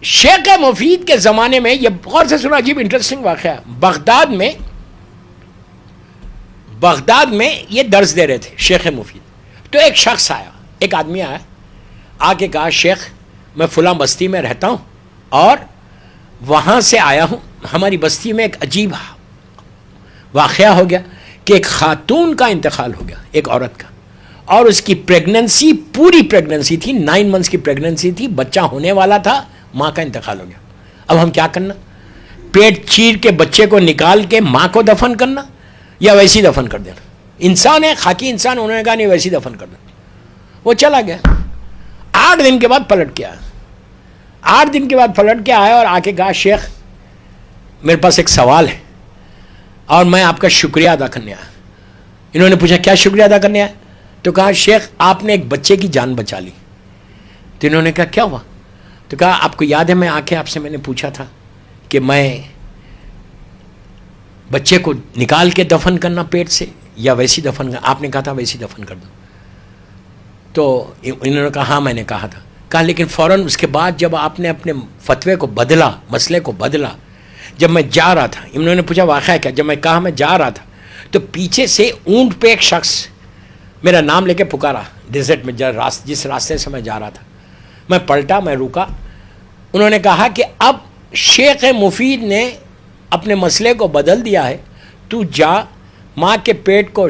شیخ مفید کے زمانے میں یہ غور سے سنا، عجیب انٹرسٹنگ واقعہ ہے. بغداد میں یہ درس دے رہے تھے شیخ مفید. تو ایک شخص آیا، ایک آدمی آیا، آ کے کہا شیخ میں فلاں بستی میں رہتا ہوں اور وہاں سے آیا ہوں. ہماری بستی میں ایک عجیب واقعہ ہو گیا کہ ایک خاتون کا انتقال ہو گیا، ایک عورت کا، اور اس کی پریگننسی پوری پریگننسی تھی، 9 منتھس کی پریگننسی تھی، بچہ ہونے والا تھا، ماں کا انتقال ہو گیا. اب ہم کیا کرنا؟ پیٹ چیر کے بچے کو نکال کے ماں کو دفن کرنا یا ویسی دفن کر دینا؟ انسان ہے، خاکی انسان، انہوں نے کہا نہیں ویسی دفن کر دینا. وہ چلا گیا. 8 دن کے بعد پلٹ کے آیا. 8 دن کے بعد پلٹ کے آیا اور آ کے کہا شیخ میرے پاس ایک سوال ہے اور میں آپ کا شکریہ ادا کرنے آیا. انہوں نے پوچھا کیا شکریہ ادا کرنے آیا؟ تو کہا شیخ آپ نے ایک بچے کی جان بچا لی. تو انہوں نے کہا کیا ہوا؟ تو کہا آپ کو یاد ہے میں آ کے آپ سے میں نے پوچھا تھا کہ میں بچے کو نکال کے دفن کرنا پیٹ سے یا ویسی دفن کرنا؟ آپ نے کہا تھا ویسی دفن کر دو. تو انہوں نے کہا ہاں میں نے کہا تھا. کہا لیکن فوراً اس کے بعد جب آپ نے اپنے فتوے کو بدلا، مسئلے کو بدلا، جب میں جا رہا تھا، انہوں نے پوچھا واقعہ کیا؟ جب میں کہا میں جا رہا تھا تو پیچھے سے اونٹ پہ ایک شخص میرا نام لے کے پکارا ڈیزرٹ میں، جس راستے سے میں جا رہا تھا. میں پلٹا، میں رکا. انہوں نے کہا کہ اب شیخ مفید نے اپنے مسئلے کو بدل دیا ہے، تو جا ماں کے پیٹ کو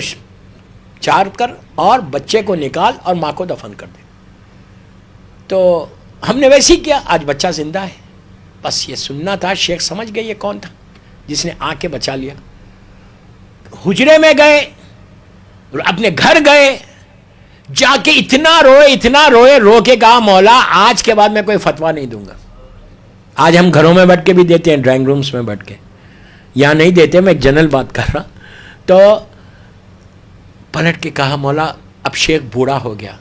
چار کر اور بچے کو نکال اور ماں کو دفن کر دے. تو ہم نے ویسے ہی کیا، آج بچہ زندہ ہے. بس یہ سننا تھا. شیخ سمجھ گئے یہ کون تھا جس نے آ کے بچا لیا. حجرے میں گئے، اپنے گھر گئے، جا کے اتنا روئے، رو کے کہا مولا آج کے بعد میں کوئی فتویٰ نہیں دوں گا. آج ہم گھروں میں بیٹھ کے بھی دیتے ہیں، ڈرائنگ رومز میں بیٹھ کے، یہاں نہیں دیتے، میں ایک جنرل بات کر رہا. تو پلٹ کے کہا مولا اب شیخ بوڑھا ہو گیا،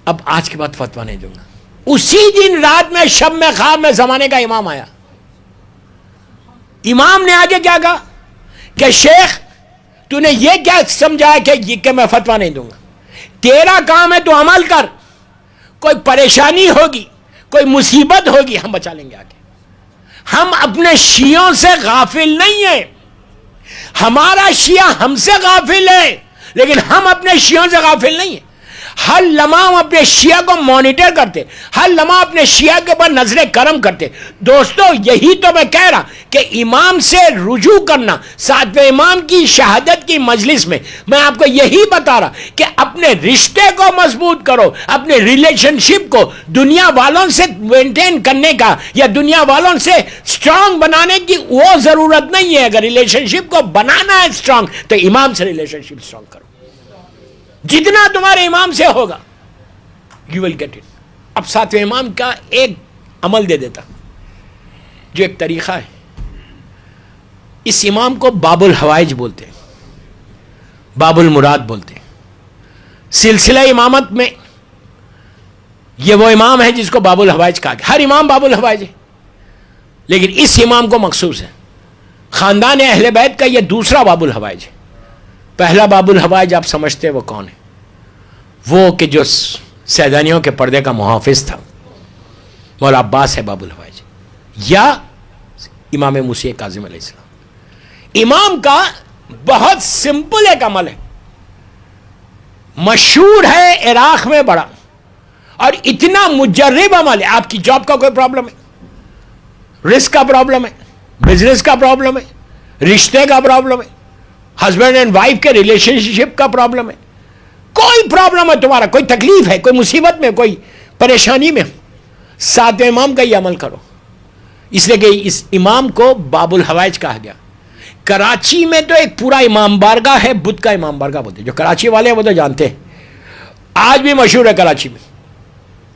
اب آج کے بعد فتویٰ نہیں دوں گا. اسی دن رات میں شب میں خواب میں زمانے کا امام آیا. امام نے آگے کیا کہا کہ شیخ تو نے یہ کیا سمجھا کہ میں فتویٰ نہیں دوں گا؟ تیرا کام ہے تو عمل کر، کوئی پریشانی ہوگی، کوئی مصیبت ہوگی، ہم بچا لیں گے آگے. ہم اپنے شیعوں سے غافل نہیں ہیں. ہمارا شیعہ ہم سے غافل ہے لیکن ہم اپنے شیعوں سے غافل نہیں ہیں. ہر لمحہ ہم اپنے شیعہ کو مانیٹر کرتے، ہر لمحہ اپنے شیعہ کے اوپر نظر کرم کرتے. دوستو یہی تو میں کہہ رہا کہ امام سے رجوع کرنا 7ویں امام کی شہادت کی مجلس میں آپ کو یہی بتا رہا کہ اپنے رشتے کو مضبوط کرو، اپنے ریلیشن شپ کو دنیا والوں سے مینٹین کرنے کا یا دنیا والوں سے سٹرانگ بنانے کی وہ ضرورت نہیں ہے. اگر ریلیشن شپ کو بنانا ہے سٹرانگ تو امام سے ریلیشن شپ سٹرانگ کرو. جتنا تمہارے امام سے ہوگا یو ول گیٹ اٹ. اب 7ویں امام کا ایک عمل دے دیتا جو ایک طریقہ ہے. اس امام کو باب الحوائج بولتے ہیں، باب المراد بولتے ہیں. سلسلہ امامت میں یہ وہ امام ہے جس کو باب الحوائج کہا گیا. ہر امام باب الحوائج ہے لیکن اس امام کو مخصوص ہے. خاندان اہل بیت کا یہ دوسرا باب الحوائج ہے. پہلا باب الحوائج آپ سمجھتے وہ کون ہے؟ وہ کہ جو سیدانیوں کے پردے کا محافظ تھا، مولا عباس ہے باب الحوائج، یا امام موسیٰ کاظم علیہ السلام. امام کا بہت سمپل ایک عمل ہے، مشہور ہے عراق میں بڑا، اور اتنا مجرب عمل ہے. آپ کی جاب کا کوئی پرابلم ہے، رسک کا پرابلم ہے، بزنس کا پرابلم ہے، رشتے کا پرابلم ہے، ہسبینڈ اینڈ وائف کے ریلیشن شپ کا پرابلم ہے، کوئی پرابلم ہے تمہارا، کوئی تکلیف ہے، کوئی مصیبت میں، کوئی پریشانی میں، 7ویں امام کا یہ عمل کرو. اس لیے کہ اس امام کو باب الحوائج کہا گیا. کراچی میں تو ایک پورا امام بارگاہ ہے، بدھ کا امام بارگاہ بولتے ہیں. جو کراچی والے ہیں وہ تو جانتے ہیں، آج بھی مشہور ہے کراچی میں.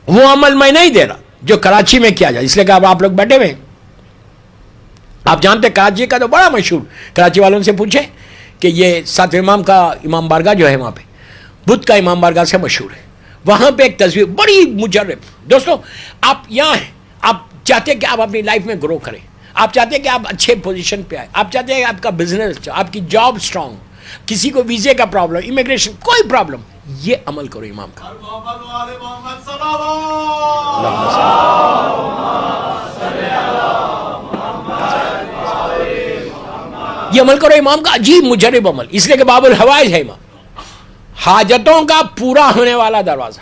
وہ عمل میں نہیں دے رہا جو کراچی میں کیا جائے، اس لیے کہ اب آپ لوگ بیٹھے ہوئے ہیں، آپ جانتے ہیں کراچی کا تو بڑا مشہور. کراچی والوں سے پوچھیں کہ یہ 7ویں امام کا امام بارگاہ جو ہے وہاں پہ بدھ کا امام بارگاہ سے مشہور ہے. وہاں پہ ایک تصویر بڑی مجرب. دوستو آپ یہاں ہیں، آپ چاہتے ہیں کہ آپ اپنی لائف میں گرو کریں، آپ چاہتے ہیں کہ آپ اچھے پوزیشن پہ آئیں، آپ چاہتے ہیں کہ آپ کا بزنس، آپ کی جاب سٹرانگ، کسی کو ویزے کا پرابلم، امیگریشن کوئی پرابلم، یہ عمل کرو امام کا. یہ عمل کرو امام کا عجیب مجرب عمل، اس لیے کہ باب الحوائج ہے امام، حاجتوں کا پورا ہونے والا دروازہ.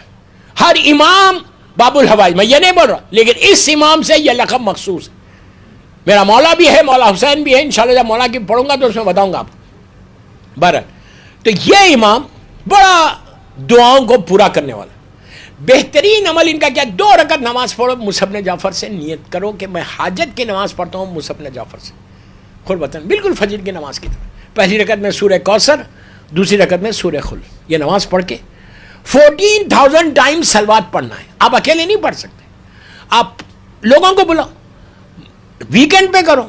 ہر امام باب الحوائج، میں یہ نہیں بول رہا، لیکن اس امام سے یہ لقب مخصوص ہے. میرا مولا بھی ہے، مولا حسین بھی ہے، انشاءاللہ جب مولا کی پڑھوں گا تو اس میں بتاؤں گا آپ کو. بہرحال تو یہ امام بڑا دعاؤں کو پورا کرنے والا. بہترین عمل ان کا کیا؟ 2 رکعت نماز پڑھو مصعب بن جعفر سے، نیت کرو کہ میں حاجت کی نماز پڑھتا ہوں مصعب بن جعفر سے، خود بتائیں بالکل فجر کی نماز کی طرح. پہلی رکعت میں سورہ کوثر، دوسری رکعت میں سورہ خل، یہ نماز پڑھ کے 14,000 ٹائم سلوات پڑھنا ہے. آپ اکیلے نہیں پڑھ سکتے، آپ لوگوں کو بلاؤ، ویکینڈ پہ کرو،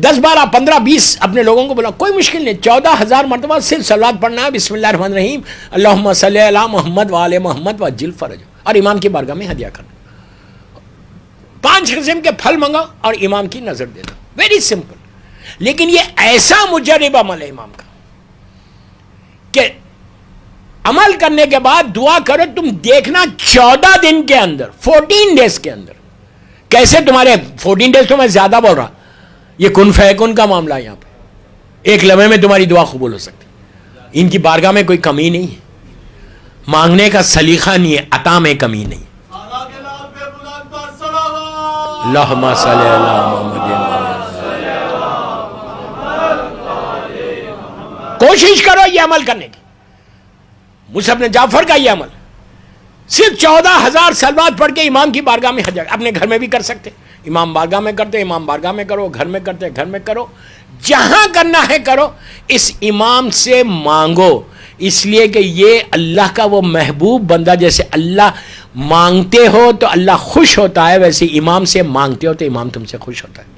10 12 15 20 اپنے لوگوں کو بلاؤ، کوئی مشکل نہیں. 14,000 مرتبہ صرف سلوات پڑھنا ہے، بسم اللہ الرحمن الرحیم، اللہم صلی علی محمد وآل محمد وعجل فرج، اور امام کی بارگاہ میں ہدیہ کرنا. 5 قسم کے پھل منگاؤ اور امام کی نظر دے دو. Very simple. لیکن یہ ایسا مجرب عمل ہے امام کا کہ عمل کرنے کے بعد دعا کرو، تم دیکھنا 14 دن کے اندر، 14 ڈیز کے اندر کیسے تمہارے 14 ڈیز تو میں زیادہ بول رہا، یہ کن فیکن کا معاملہ ہے. یہاں پہ ایک لمحے میں تمہاری دعا قبول ہو سکتی. ان کی بارگاہ میں کوئی کمی نہیں ہے، مانگنے کا سلیقہ نہیں ہے، عطا میں کمی نہیں. اللہم صلی علی محمد. کوشش کرو یہ عمل کرنے کی. مصعب بن جعفر کا یہ عمل صرف 14,000 سلوات پڑھ کے امام کی بارگاہ میں حج. اپنے گھر میں بھی کر سکتے، امام بارگاہ میں کرتے، امام بارگاہ میں کرو، گھر میں کرتے گھر میں کرو، جہاں کرنا ہے کرو. اس امام سے مانگو، اس لیے کہ یہ اللہ کا وہ محبوب بندہ، جیسے اللہ مانگتے ہو تو اللہ خوش ہوتا ہے، ویسے امام سے مانگتے ہو تو امام تم سے خوش ہوتا ہے.